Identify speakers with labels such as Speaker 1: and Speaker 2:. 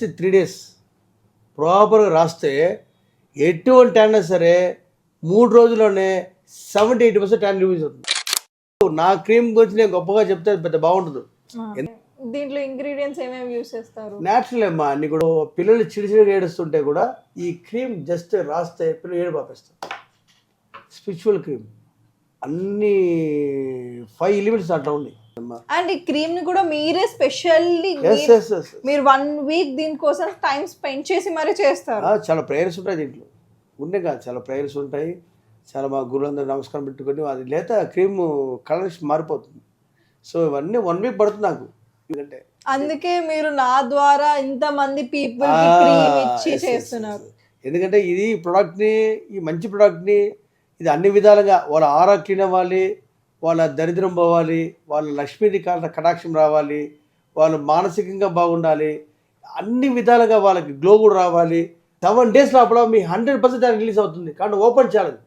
Speaker 1: Just 3 days ప్రాపర్గా రాస్తే ఎటువంటి ట్యాన్ సరే 3 రోజుల్లోనే 70-80% ట్యాన్ రిలీజ్ అవుతుంది. నా క్రీమ్ గురించి నేను గొప్పగా చెప్తే పెద్ద బాగుంటుంది.
Speaker 2: దీంట్లో ఇంగ్రీడియంట్స్ ఏమేమి యూస్ చేస్తారు?
Speaker 1: న్యాచురల్ అమ్మా. అన్ని కూడా పిల్లలు చిడిచిడిగా ఏడుస్తుంటే కూడా ఈ క్రీమ్ జస్ట్ రాస్తే పిల్లలు ఏడు పాపేస్తారు. స్పిరిచువల్ క్రీమ్ అన్ని 5 ఎలిమెంట్స్ అట్లా ఉన్నాయి.
Speaker 2: అండ్ ఈ క్రీమ్ ని కూడా మీరే స్పెషల్లీ మీరు 1 week దీనికోసం టైం స్పెండ్ చేసి మరీ చేస్తారు.
Speaker 1: చాలా ప్రేయర్స్ ఉంటాయి దీంట్లో. ఉండే కాదు, చాలా ప్రేయర్స్ ఉంటాయి. చాలా మా గురువులందరూ నమస్కారం పెట్టుకొని అది లేత క్రీమ్ కలర్ మారిపోతుంది. సో ఇవన్నీ 1 week పడుతుంది నాకు. ఎందుకంటే
Speaker 2: అందుకే మీరు నా ద్వారా ఇంతమంది పీపుల్ కి క్రీమ్ ఇచ్చి చేస్తున్నారు.
Speaker 1: ఎందుకంటే ఇది ప్రోడక్ట్ని, ఈ మంచి ప్రోడక్ట్ని ఇది అన్ని విధాలుగా వాళ్ళ ఆరా క్లీన్ అవ్వాలి, వాళ్ళ దరిద్రం పోవాలి, వాళ్ళ లక్ష్మీది కటాక్షం రావాలి, వాళ్ళు మానసికంగా బాగుండాలి, అన్ని విధాలుగా వాళ్ళకి గ్లో కూడా రావాలి. 7 days లోపల మీ 100% రిలీజ్ అవుతుంది. కానీ ఓపెన్ ఛాలెంజ్.